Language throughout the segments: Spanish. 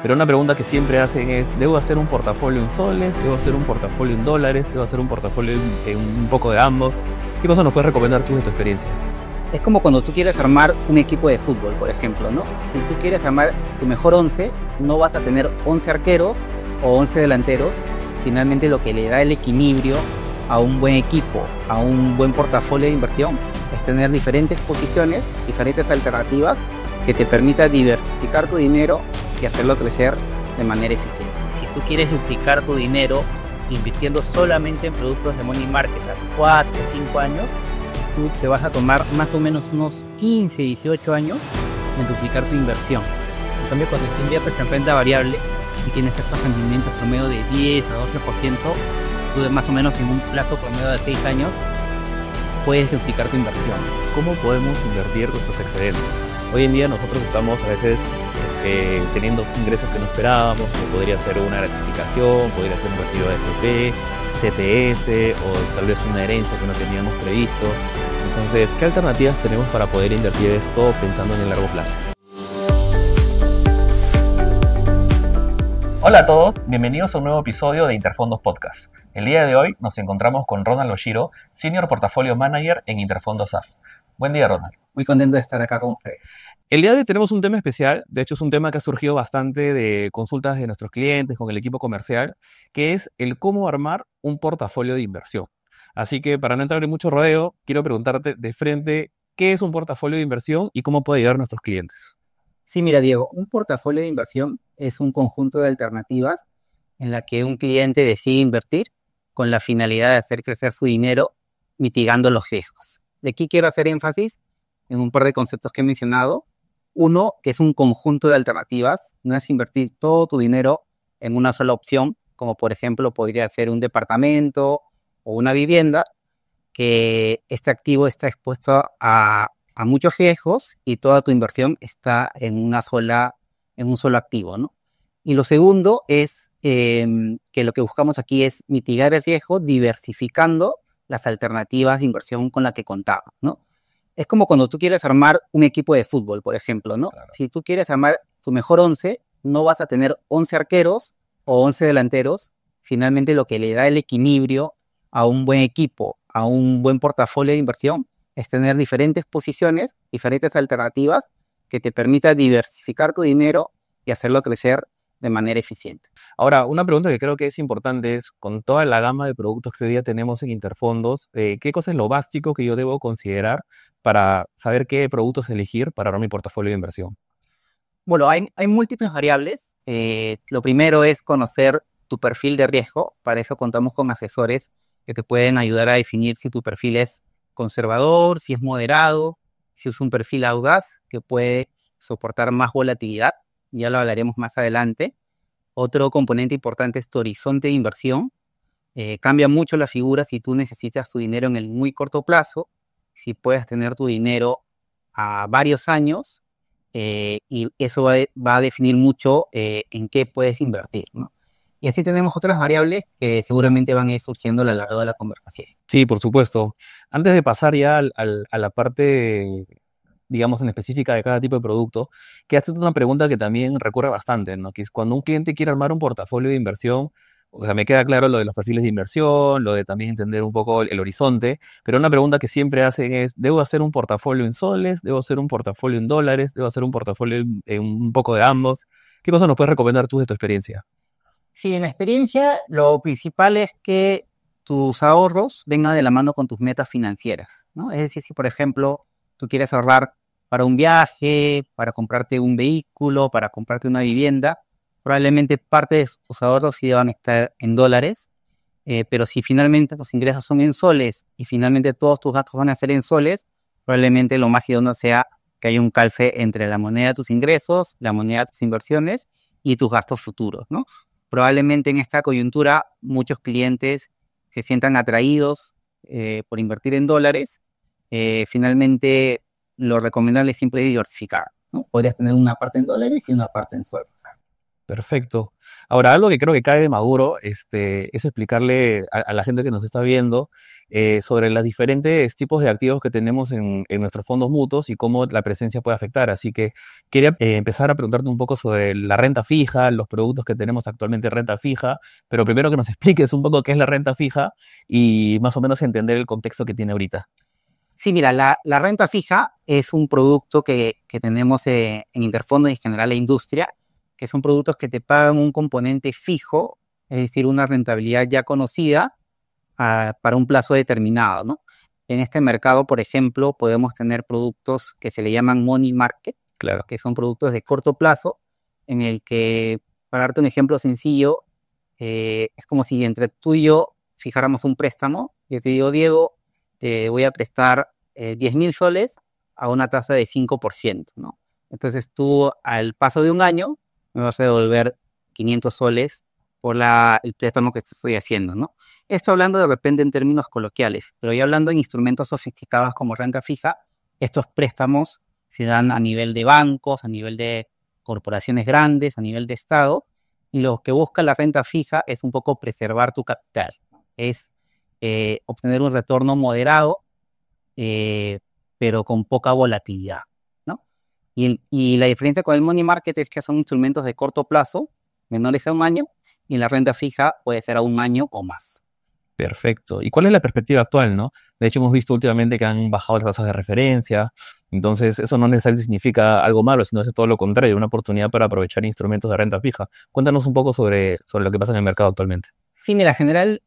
pero una pregunta que siempre hacen es, ¿debo hacer un portafolio en soles? ¿Debo hacer un portafolio en dólares? ¿Debo hacer un portafolio en un poco de ambos? ¿Qué cosa nos puedes recomendar tú de tu experiencia? Es como cuando tú quieres armar un equipo de fútbol, por ejemplo, ¿no? Si tú quieres armar tu mejor 11, no vas a tener 11 arqueros o 11 delanteros. Finalmente lo que le da el equilibrio a un buen equipo, a un buen portafolio de inversión, es tener diferentes posiciones, diferentes alternativas que te permita diversificar tu dinero y hacerlo crecer de manera eficiente. Si tú quieres duplicar tu dinero invirtiendo solamente en productos de money market a 4 o 5 años, tú te vas a tomar más o menos unos 15, 18 años en duplicar tu inversión. En cambio, cuando tú inviertes en renta variable y tienes estos rendimientos promedio de 10 a 12%, tú más o menos en un plazo promedio de 6 años puedes duplicar tu inversión. ¿Cómo podemos invertir nuestros excedentes? Hoy en día nosotros estamos a veces teniendo ingresos que no esperábamos, que podría ser una gratificación, podría ser un retiro de AFP, CPS o tal vez una herencia que no teníamos previsto. Entonces, ¿qué alternativas tenemos para poder invertir esto pensando en el largo plazo? Hola a todos, bienvenidos a un nuevo episodio de Interfondos Podcast. El día de hoy nos encontramos con Ronald Oshiro, Senior Portafolio Manager en Interfondos AF. Buen día, Ronald. Muy contento de estar acá con ustedes. El día de hoy tenemos un tema especial, de hecho es un tema que ha surgido bastante de consultas de nuestros clientes con el equipo comercial, que es el cómo armar un portafolio de inversión. Así que para no entrar en mucho rodeo, quiero preguntarte de frente, ¿qué es un portafolio de inversión y cómo puede ayudar a nuestros clientes? Sí, mira, Diego, un portafolio de inversión es un conjunto de alternativas en la que un cliente decide invertir con la finalidad de hacer crecer su dinero mitigando los riesgos. De aquí quiero hacer énfasis en un par de conceptos que he mencionado. Uno, que es un conjunto de alternativas, no es invertir todo tu dinero en una sola opción, como por ejemplo podría ser un departamento o una vivienda, que este activo está expuesto a muchos riesgos y toda tu inversión está en un solo activo, ¿no? Y lo segundo es que lo que buscamos aquí es mitigar el riesgo diversificando las alternativas de inversión con las que contamos, ¿no? Es como cuando tú quieres armar un equipo de fútbol, por ejemplo, ¿no? Claro. Si tú quieres armar tu mejor 11, no vas a tener 11 arqueros o 11 delanteros. Finalmente lo que le da el equilibrio a un buen equipo, a un buen portafolio de inversión, es tener diferentes posiciones, diferentes alternativas que te permita diversificar tu dinero y hacerlo crecer de manera eficiente. Ahora, una pregunta que creo que es importante es, con toda la gama de productos que hoy día tenemos en Interfondos, ¿qué cosa es lo básico que yo debo considerar para saber qué productos elegir para armar mi portafolio de inversión? Bueno, hay múltiples variables. Lo primero es conocer tu perfil de riesgo. Para eso contamos con asesores que te pueden ayudar a definir si tu perfil es conservador, si es moderado, si es un perfil audaz que puede soportar más volatilidad. Ya lo hablaremos más adelante. Otro componente importante es tu horizonte de inversión. Cambia mucho la figura si tú necesitas tu dinero en el muy corto plazo, si puedes tener tu dinero a varios años, y eso va a definir mucho en qué puedes invertir, ¿no? Y así tenemos otras variables que seguramente van a ir surgiendo a lo largo de la conversación. Sí, por supuesto. Antes de pasar ya a la parte, digamos, en específica de cada tipo de producto, que haces una pregunta que también recurre bastante, ¿no? Que es cuando un cliente quiere armar un portafolio de inversión, o sea, me queda claro lo de los perfiles de inversión, lo de también entender un poco el horizonte, pero una pregunta que siempre hacen es, ¿debo hacer un portafolio en soles? ¿Debo hacer un portafolio en dólares? ¿Debo hacer un portafolio en un poco de ambos? ¿Qué cosa nos puedes recomendar tú de tu experiencia? Sí, en la experiencia, lo principal es que tus ahorros vengan de la mano con tus metas financieras, ¿no? Es decir, si por ejemplo tú quieres ahorrar para un viaje, para comprarte un vehículo, para comprarte una vivienda, probablemente parte de tus ahorros sí van a estar en dólares, pero si finalmente tus ingresos son en soles y finalmente todos tus gastos van a ser en soles, probablemente lo más idóneo sea que haya un calce entre la moneda de tus ingresos, la moneda de tus inversiones y tus gastos futuros, ¿no? Probablemente en esta coyuntura muchos clientes se sientan atraídos por invertir en dólares. Finalmente, lo recomendable es siempre diversificar, ¿no? Podrías tener una parte en dólares y una parte en soles. Perfecto. Ahora, algo que creo que cae de maduro, es explicarle a la gente que nos está viendo sobre los diferentes tipos de activos que tenemos en nuestros fondos mutuos y cómo la presencia puede afectar. Así que quería empezar a preguntarte un poco sobre la renta fija, los productos que tenemos actualmente en renta fija, pero primero que nos expliques un poco qué es la renta fija y más o menos entender el contexto que tiene ahorita. Sí, mira, la renta fija es un producto que tenemos en Interfondo y en general la industria, que son productos que te pagan un componente fijo, es decir, una rentabilidad ya conocida para un plazo determinado, ¿no? En este mercado, por ejemplo, podemos tener productos que se le llaman money market, Claro. que son productos de corto plazo, en el que, para darte un ejemplo sencillo, es como si entre tú y yo fijáramos un préstamo. Yo te digo, Diego, te voy a prestar 10.000 soles a una tasa de 5%, ¿no? Entonces tú, al paso de un año, me vas a devolver 500 soles por el préstamo que te estoy haciendo, ¿no? Esto hablando de repente en términos coloquiales, pero ya hablando en instrumentos sofisticados como renta fija, estos préstamos se dan a nivel de bancos, a nivel de corporaciones grandes, a nivel de Estado, y lo que busca la renta fija es un poco preservar tu capital, es obtener un retorno moderado, eh, pero con poca volatilidad, ¿no? Y la diferencia con el money market es que son instrumentos de corto plazo, menores a un año, y la renta fija puede ser a un año o más. Perfecto. ¿Y cuál es la perspectiva actual, no? De hecho, hemos visto últimamente que han bajado las tasas de referencia, entonces eso no necesariamente significa algo malo, sino es todo lo contrario, una oportunidad para aprovechar instrumentos de renta fija. Cuéntanos un poco sobre lo que pasa en el mercado actualmente. Sí, mira, general,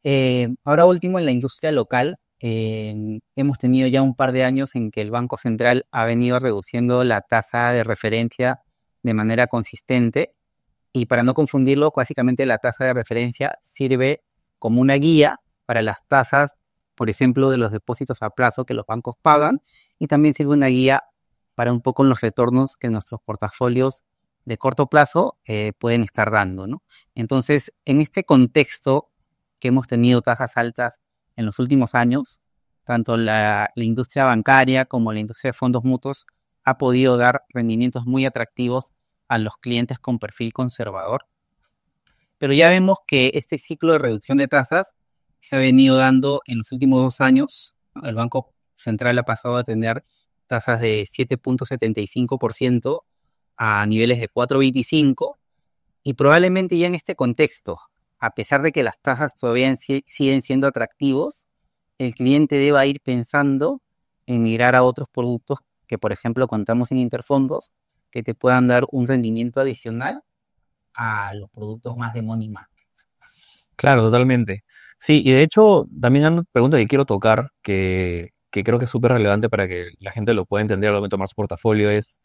ahora último en la industria local, hemos tenido ya un par de años en que el Banco Central ha venido reduciendo la tasa de referencia de manera consistente y para no confundirlo, básicamente la tasa de referencia sirve como una guía para las tasas, por ejemplo, de los depósitos a plazo que los bancos pagan y también sirve una guía para un poco los retornos que nuestros portafolios de corto plazo pueden estar dando, ¿no? Entonces, en este contexto que hemos tenido tasas altas en los últimos años, tanto la industria bancaria como la industria de fondos mutuos ha podido dar rendimientos muy atractivos a los clientes con perfil conservador. Pero ya vemos que este ciclo de reducción de tasas se ha venido dando en los últimos 2 años, ¿no? El Banco Central ha pasado a tener tasas de 7,75% a niveles de 4,25%, y probablemente ya en este contexto, a pesar de que las tasas todavía siguen siendo atractivos, el cliente deba ir pensando en mirar a otros productos que, por ejemplo, contamos en Interfondos, que te puedan dar un rendimiento adicional a los productos más de money market. Claro, totalmente. Sí, y de hecho, también hay una pregunta que quiero tocar, que creo que es súper relevante para que la gente lo pueda entender al momento de tomar su portafolio, es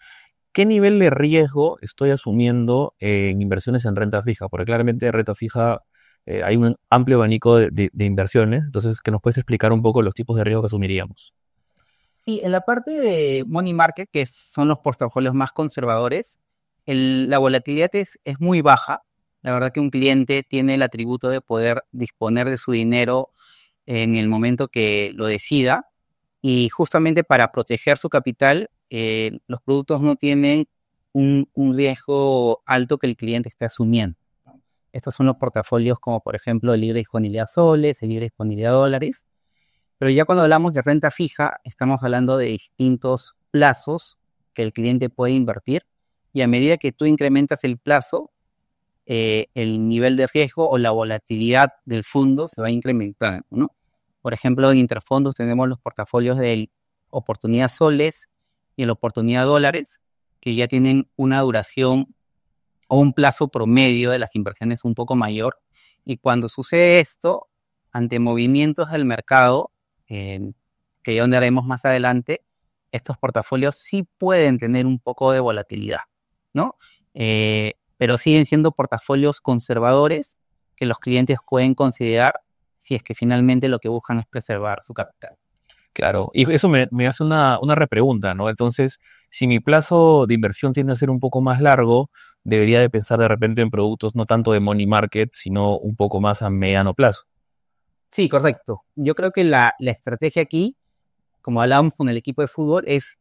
¿qué nivel de riesgo estoy asumiendo en inversiones en renta fija? Porque claramente en renta fija hay un amplio abanico de inversiones, entonces que nos puedes explicar un poco los tipos de riesgo que asumiríamos. Y en la parte de money market, que son los portafolios más conservadores, la volatilidad es muy baja. La verdad que un cliente tiene el atributo de poder disponer de su dinero en el momento que lo decida. Y justamente para proteger su capital, los productos no tienen un riesgo alto que el cliente esté asumiendo. Estos son los portafolios como por ejemplo el libre disponibilidad soles, el libre disponibilidad dólares. Pero ya cuando hablamos de renta fija, estamos hablando de distintos plazos que el cliente puede invertir, y a medida que tú incrementas el plazo, el nivel de riesgo o la volatilidad del fondo se va incrementando, ¿no? Por ejemplo, en Interfondos tenemos los portafolios de oportunidad soles y el oportunidad dólares, que ya tienen una duración o un plazo promedio de las inversiones un poco mayor. Y cuando sucede esto, ante movimientos del mercado, eh, que ya hablaremos más adelante, estos portafolios sí pueden tener un poco de volatilidad, ¿no? Pero siguen siendo portafolios conservadores que los clientes pueden considerar si es que finalmente lo que buscan es preservar su capital. Claro, y eso me hace una repregunta, ¿no? Entonces, si mi plazo de inversión tiende a ser un poco más largo, debería de pensar de repente en productos no tanto de money market, sino un poco más a mediano plazo. Sí, correcto. Yo creo que la estrategia aquí, como hablábamos con el equipo de fútbol, es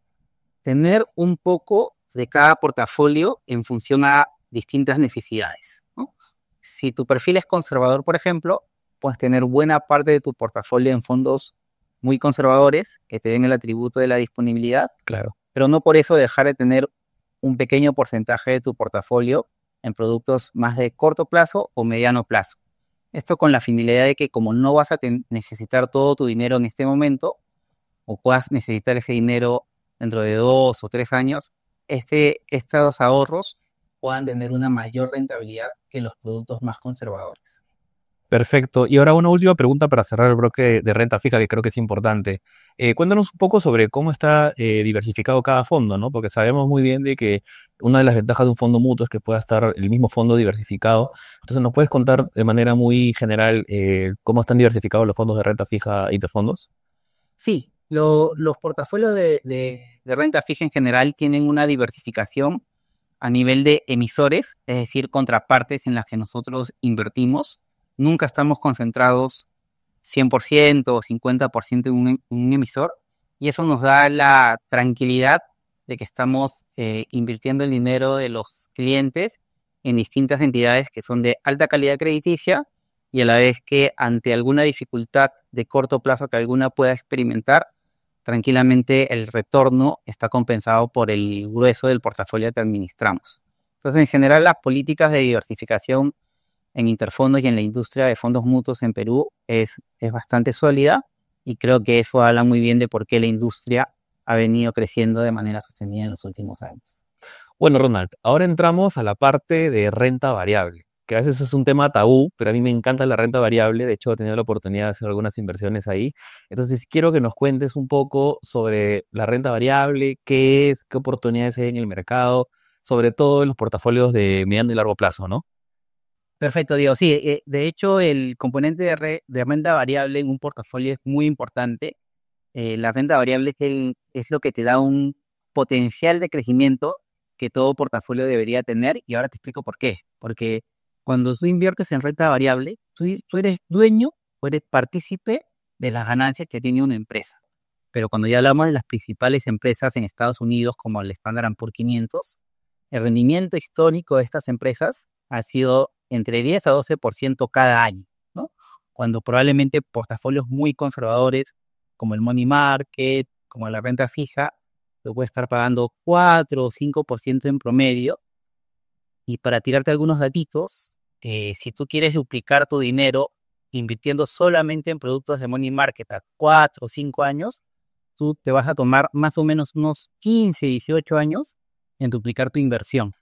tener un poco de cada portafolio en función a distintas necesidades, ¿no? Si tu perfil es conservador, por ejemplo, puedes tener buena parte de tu portafolio en fondos muy conservadores que te den el atributo de la disponibilidad, Claro. pero no por eso dejar de tener un pequeño porcentaje de tu portafolio en productos más de corto plazo o mediano plazo. Esto con la finalidad de que como no vas a necesitar todo tu dinero en este momento, o puedas necesitar ese dinero dentro de 2 o 3 años, estos ahorros puedan tener una mayor rentabilidad que los productos más conservadores. Perfecto. Y ahora una última pregunta para cerrar el bloque de renta fija, que creo que es importante. Cuéntanos un poco sobre cómo está diversificado cada fondo, ¿no? Porque sabemos muy bien de que una de las ventajas de un fondo mutuo es que pueda estar el mismo fondo diversificado. Entonces, ¿nos puedes contar de manera muy general cómo están diversificados los fondos de renta fija y de fondos? Sí, los portafolios de renta fija en general tienen una diversificación a nivel de emisores, es decir, contrapartes en las que nosotros invertimos. Nunca estamos concentrados 100% o 50% en un emisor, y eso nos da la tranquilidad de que estamos invirtiendo el dinero de los clientes en distintas entidades que son de alta calidad crediticia, y a la vez que ante alguna dificultad de corto plazo que alguna pueda experimentar, tranquilamente el retorno está compensado por el grueso del portafolio que administramos. Entonces, en general, las políticas de diversificación en interfondos y en la industria de fondos mutuos en Perú es bastante sólida, y creo que eso habla muy bien de por qué la industria ha venido creciendo de manera sostenida en los últimos años. Bueno, Ronald, ahora entramos a la parte de renta variable, que a veces es un tema tabú, pero a mí me encanta la renta variable. De hecho, he tenido la oportunidad de hacer algunas inversiones ahí. Entonces, quiero que nos cuentes un poco sobre la renta variable, qué es, qué oportunidades hay en el mercado, sobre todo en los portafolios de mediano y largo plazo, ¿no? Perfecto, Diego. Sí, de hecho, el componente de renta variable en un portafolio es muy importante. La renta variable es lo que te da un potencial de crecimiento que todo portafolio debería tener, y ahora te explico por qué. Porque cuando tú inviertes en renta variable, tú eres dueño o eres partícipe de las ganancias que tiene una empresa. Pero cuando ya hablamos de las principales empresas en Estados Unidos, como el Standard Poor's 500, el rendimiento histórico de estas empresas ha sido entre 10 a 12% cada año, ¿no? Cuando probablemente portafolios muy conservadores, como el money market, como la renta fija, lo puede estar pagando 4 o 5% en promedio. Y para tirarte algunos datitos, si tú quieres duplicar tu dinero invirtiendo solamente en productos de money market a 4 o 5 años, tú te vas a tomar más o menos unos 15, 18 años en duplicar tu inversión.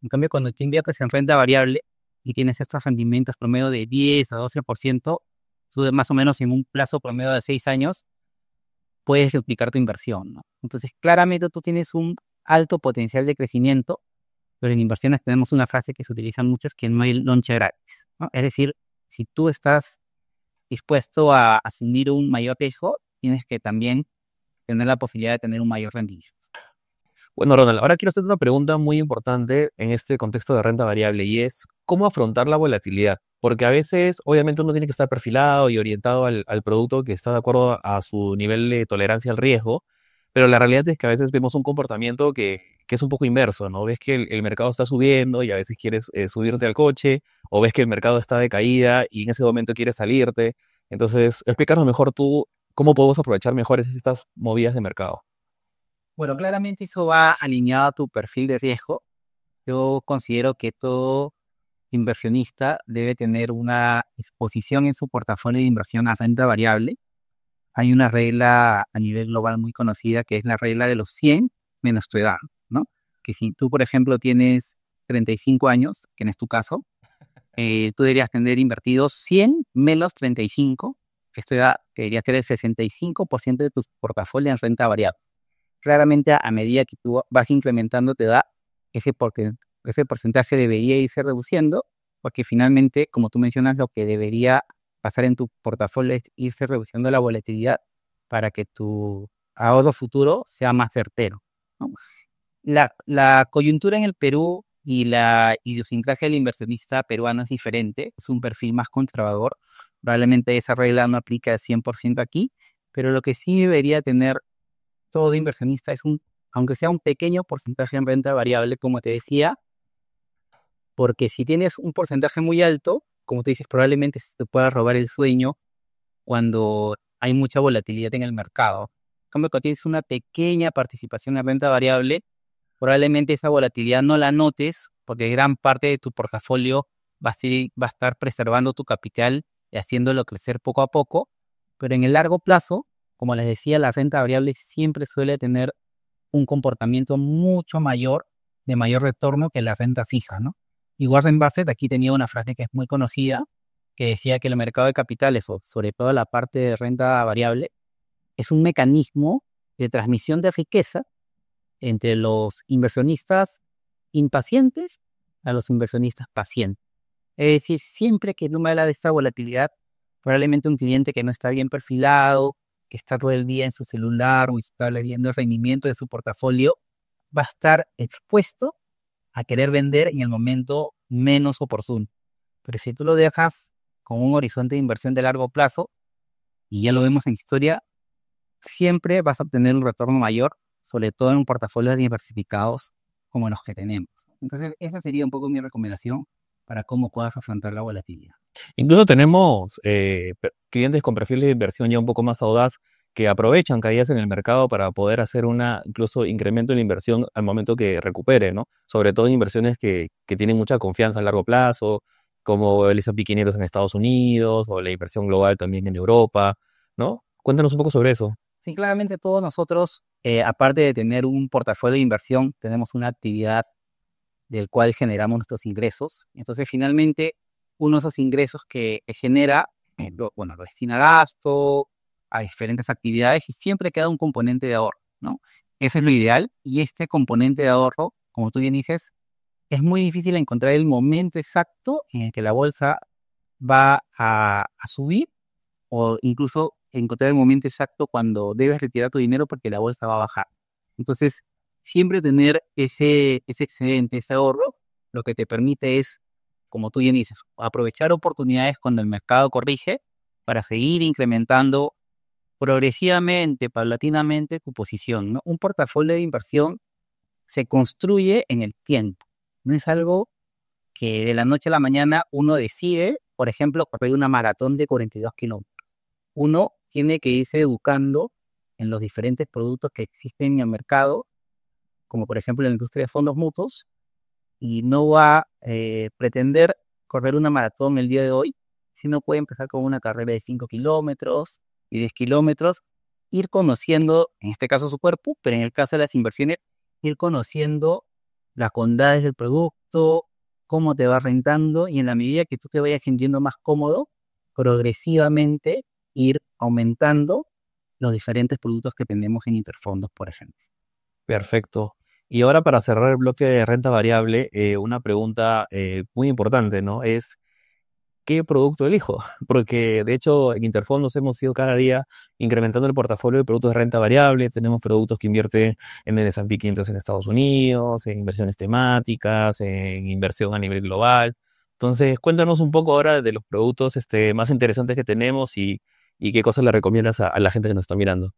En cambio, cuando tú inviertes en renta variable y tienes estos rendimientos promedio de 10 a 12%, tú más o menos en un plazo promedio de 6 años puedes duplicar tu inversión, ¿no? Entonces, claramente tú tienes un alto potencial de crecimiento, pero en inversiones tenemos una frase que se utiliza mucho, es que no hay lonche gratis, ¿no? Es decir, si tú estás dispuesto a asumir un mayor riesgo, tienes que también tener la posibilidad de tener un mayor rendimiento. Bueno, Ronald, ahora quiero hacer una pregunta muy importante en este contexto de renta variable y es cómo afrontar la volatilidad. Porque a veces, obviamente, uno tiene que estar perfilado y orientado al producto que está de acuerdo a su nivel de tolerancia al riesgo, pero la realidad es que a veces vemos un comportamiento que es un poco inverso, ¿no? Ves que el mercado está subiendo y a veces quieres subirte al coche, o ves que el mercado está de caída y en ese momento quieres salirte. Entonces, explícanos mejor tú cómo podemos aprovechar mejor estas movidas de mercado. Bueno, claramente eso va alineado a tu perfil de riesgo. Yo considero que todo inversionista debe tener una exposición en su portafolio de inversión a renta variable. Hay una regla a nivel global muy conocida, que es la regla de los 100 menos tu edad, ¿no? Que si tú, por ejemplo, tienes 35 años, que no es tu caso, tú deberías tener invertidos 100 menos 35, que esto da, que debería ser el 65% de tu portafolio en renta variable. Claramente, a medida que tú vas incrementando, te da ese porcentaje debería irse reduciendo, porque finalmente, como tú mencionas, lo que debería pasar en tu portafolio es irse reduciendo la volatilidad para que tu ahorro futuro sea más certero, ¿no? La coyuntura en el Perú y la idiosincrasia del inversionista peruano es diferente, es un perfil más conservador. Probablemente esa regla no aplica al 100% aquí, pero lo que sí debería tener todo inversionista es aunque sea un pequeño porcentaje en renta variable, como te decía, porque si tienes un porcentaje muy alto, como tú dices, probablemente se te pueda robar el sueño cuando hay mucha volatilidad en el mercado. En cambio, cuando tienes una pequeña participación en renta variable, probablemente esa volatilidad no la notes porque gran parte de tu portafolio va a estar preservando tu capital y haciéndolo crecer poco a poco, pero en el largo plazo, como les decía, la renta variable siempre suele tener un comportamiento mucho mayor, de mayor retorno que la renta fija, ¿no? Y Warren Buffett aquí tenía una frase que es muy conocida, que decía que el mercado de capitales, o sobre todo la parte de renta variable, es un mecanismo de transmisión de riqueza entre los inversionistas impacientes a los inversionistas pacientes. Es decir, siempre que no me habla de esta volatilidad, probablemente un cliente que no está bien perfilado, que está todo el día en su celular o está leyendo el rendimiento de su portafolio, va a estar expuesto a querer vender en el momento menos oportuno. Pero si tú lo dejas con un horizonte de inversión de largo plazo, y ya lo vemos en historia, siempre vas a obtener un retorno mayor, sobre todo en portafolios diversificados como los que tenemos. Entonces, esa sería un poco mi recomendación para cómo puedas afrontar la volatilidad. Incluso tenemos clientes con perfiles de inversión ya un poco más audaz que aprovechan caídas en el mercado para poder hacer una incluso incremento en la inversión al momento que recupere, ¿no? Sobre todo en inversiones que tienen mucha confianza a largo plazo, como el S&P 500 en Estados Unidos o la inversión global también en Europa, ¿no? Cuéntanos un poco sobre eso. Sí, claramente todos nosotros, aparte de tener un portafolio de inversión, tenemos una actividad del cual generamos nuestros ingresos. Entonces, finalmente, uno de esos ingresos que genera, lo destina a gasto, a diferentes actividades y siempre queda un componente de ahorro, ¿no? Eso es lo ideal y este componente de ahorro, como tú bien dices, es muy difícil encontrar el momento exacto en el que la bolsa va a subir o incluso encontrar el momento exacto cuando debes retirar tu dinero porque la bolsa va a bajar. Entonces, siempre tener ese excedente, ese ahorro, lo que te permite es, como tú bien dices, aprovechar oportunidades cuando el mercado corrige para seguir incrementando progresivamente, paulatinamente tu posición, ¿no? Un portafolio de inversión se construye en el tiempo. No es algo que de la noche a la mañana uno decide, por ejemplo, correr una maratón de 42 kilómetros. Uno tiene que irse educando en los diferentes productos que existen en el mercado, como por ejemplo en la industria de fondos mutuos, y no va a pretender correr una maratón el día de hoy, sino puede empezar con una carrera de 5 kilómetros y 10 kilómetros, ir conociendo, en este caso su cuerpo, pero en el caso de las inversiones, ir conociendo las bondades del producto, cómo te va rentando, y en la medida que tú te vayas sintiendo más cómodo, progresivamente ir aumentando los diferentes productos que tenemos en Interfondos, por ejemplo. Perfecto. Y ahora para cerrar el bloque de renta variable, una pregunta muy importante, ¿no? Es ¿qué producto elijo? Porque de hecho en Interfondos hemos ido cada día incrementando el portafolio de productos de renta variable. Tenemos productos que invierten en el S&P 500 en Estados Unidos, en inversiones temáticas, en inversión a nivel global. Entonces, cuéntanos un poco ahora de los productos más interesantes que tenemos y qué cosas le recomiendas a la gente que nos está mirando.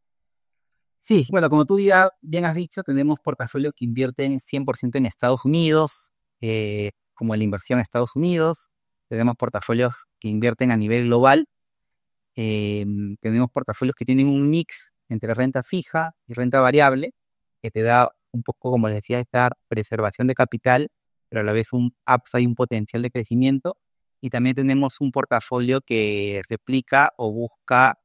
Sí, bueno, como tú ya bien has dicho, tenemos portafolios que invierten 100% en Estados Unidos, como la inversión en Estados Unidos. Tenemos portafolios que invierten a nivel global. eh, Tenemos portafolios que tienen un mix entre renta fija y renta variable, que te da un poco, como les decía, esta preservación de capital, pero a la vez un upside, un potencial de crecimiento. Y también tenemos un portafolio que replica o busca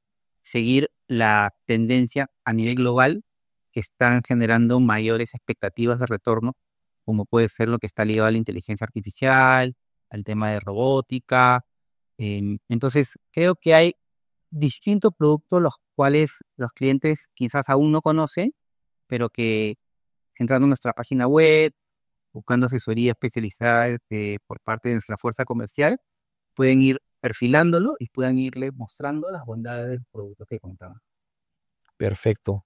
seguir la tendencia a nivel global que están generando mayores expectativas de retorno, como puede ser lo que está ligado a la inteligencia artificial, al tema de robótica. Entonces, creo que hay distintos productos los cuales los clientes quizás aún no conocen, pero que entrando a nuestra página web, buscando asesoría especializada por parte de nuestra fuerza comercial, pueden ir perfilándolo y puedan irle mostrando las bondades del producto que contamos. Perfecto.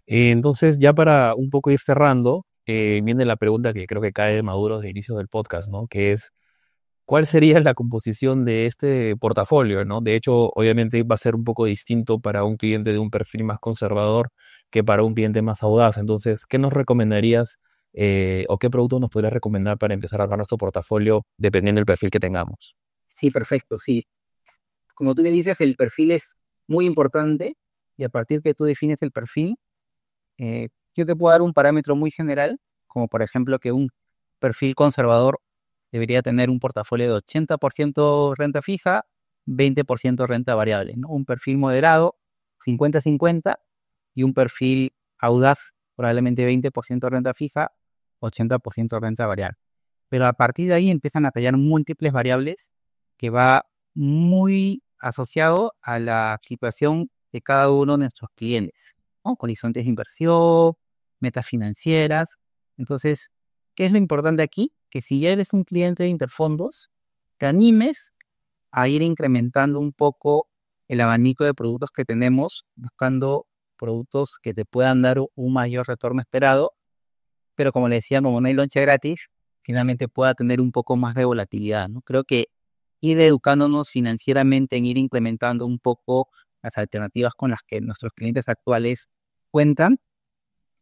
Entonces, ya para un poco ir cerrando, viene la pregunta que creo que cae maduro de inicio del podcast, ¿no? Que es, ¿cuál sería la composición de este portafolio, ¿no? De hecho, obviamente va a ser un poco distinto para un cliente de un perfil más conservador que para un cliente más audaz. Entonces, ¿qué nos recomendarías o qué producto nos podrías recomendar para empezar a armar nuestro portafolio dependiendo del perfil que tengamos. Sí, perfecto, sí. Como tú me dices, el perfil es muy importante y a partir que tú defines el perfil, yo te puedo dar un parámetro muy general, como por ejemplo que un perfil conservador debería tener un portafolio de 80% renta fija, 20% renta variable, ¿no? Un perfil moderado, 50-50, y un perfil audaz, probablemente 20% renta fija, 80% renta variable. Pero a partir de ahí empiezan a tallar múltiples variables que va muy asociado a la situación de cada uno de nuestros clientes, ¿no? Con horizontes de inversión, metas financieras. Entonces, ¿qué es lo importante aquí? Que si ya eres un cliente de Interfondos, te animes a ir incrementando un poco el abanico de productos que tenemos, buscando productos que te puedan dar un mayor retorno esperado, pero como le decía, como no hay lonche gratis, finalmente pueda tener un poco más de volatilidad, ¿no? Creo que ir educándonos financieramente en ir implementando un poco las alternativas con las que nuestros clientes actuales cuentan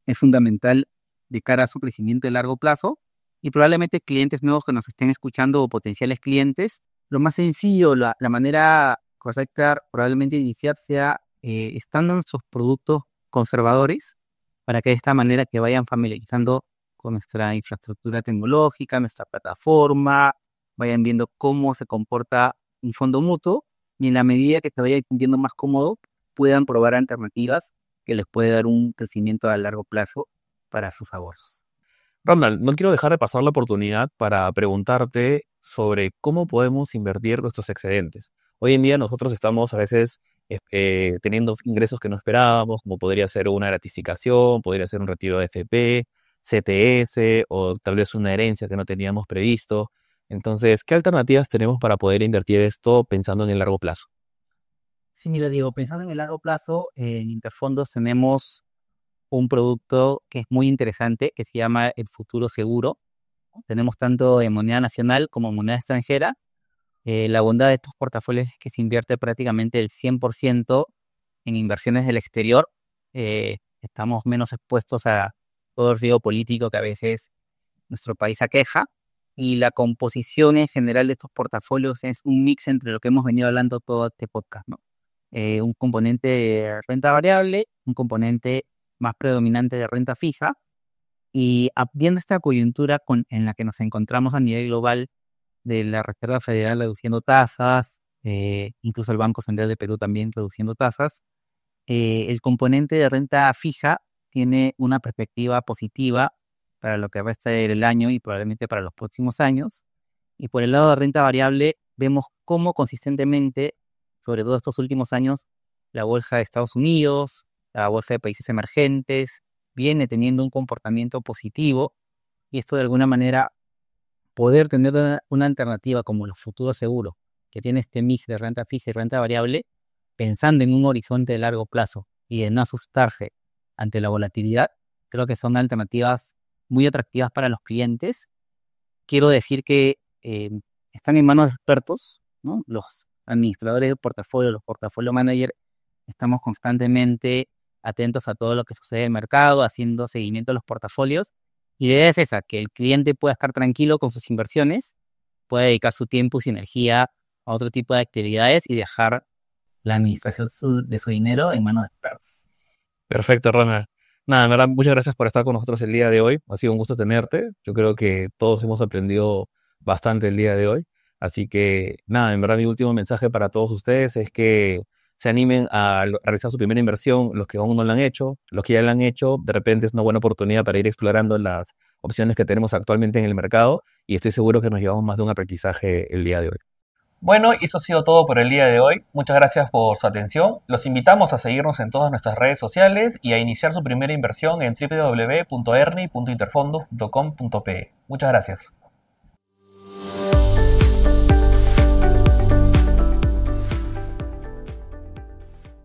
es fundamental de cara a su crecimiento de largo plazo y probablemente clientes nuevos que nos estén escuchando o potenciales clientes, lo más sencillo, la manera correcta probablemente de iniciar sea estando en sus productos conservadores para que de esta manera que vayan familiarizando con nuestra infraestructura tecnológica, nuestra plataforma, vayan viendo cómo se comporta un fondo mutuo y en la medida que se vaya sintiendo más cómodo, puedan probar alternativas que les puede dar un crecimiento a largo plazo para sus ahorros. Ronald, no quiero dejar de pasar la oportunidad para preguntarte sobre cómo podemos invertir nuestros excedentes. Hoy en día nosotros estamos a veces teniendo ingresos que no esperábamos, como podría ser una gratificación, podría ser un retiro de FP, CTS o tal vez una herencia que no teníamos previsto. Entonces, ¿qué alternativas tenemos para poder invertir esto pensando en el largo plazo? Sí, mira, digo, pensando en el largo plazo, en Interfondos tenemos un producto que es muy interesante, que se llama el Futuro Seguro. Tenemos tanto en moneda nacional como en moneda extranjera. La bondad de estos portafolios es que se invierte prácticamente el 100% en inversiones del exterior. Estamos menos expuestos a todo el río político que a veces nuestro país aqueja. Y la composición en general de estos portafolios es un mix entre lo que hemos venido hablando todo este podcast, ¿no? Un componente de renta variable, un componente más predominante de renta fija. Y viendo esta coyuntura en la que nos encontramos a nivel global de la Reserva Federal reduciendo tasas, incluso el Banco Central de Perú también reduciendo tasas, el componente de renta fija tiene una perspectiva positiva para lo que resta del año y probablemente para los próximos años. Y por el lado de renta variable, vemos cómo consistentemente, sobre todo estos últimos años, la bolsa de Estados Unidos, la bolsa de países emergentes, viene teniendo un comportamiento positivo y esto de alguna manera poder tener una alternativa como los futuros seguros, que tiene este mix de renta fija y renta variable, pensando en un horizonte de largo plazo y de no asustarse ante la volatilidad, creo que son alternativas muy atractivas para los clientes. Quiero decir que están en manos de expertos, ¿no? Los administradores de portafolio, los portafolio managers, estamos constantemente atentos a todo lo que sucede en el mercado, haciendo seguimiento a los portafolios. Y la idea es esa, que el cliente pueda estar tranquilo con sus inversiones, pueda dedicar su tiempo y su energía a otro tipo de actividades y dejar la administración de su dinero en manos de expertos. Perfecto, Ronald. Nada, en verdad, muchas gracias por estar con nosotros el día de hoy. Ha sido un gusto tenerte. Yo creo que todos hemos aprendido bastante el día de hoy. Así que, nada, en verdad, mi último mensaje para todos ustedes es que se animen a realizar su primera inversión, los que aún no lo han hecho, los que ya lo han hecho, de repente es una buena oportunidad para ir explorando las opciones que tenemos actualmente en el mercado y estoy seguro que nos llevamos más de un aprendizaje el día de hoy. Bueno, y eso ha sido todo por el día de hoy. Muchas gracias por su atención. Los invitamos a seguirnos en todas nuestras redes sociales y a iniciar su primera inversión en www.erni.interfondos.com.pe. Muchas gracias.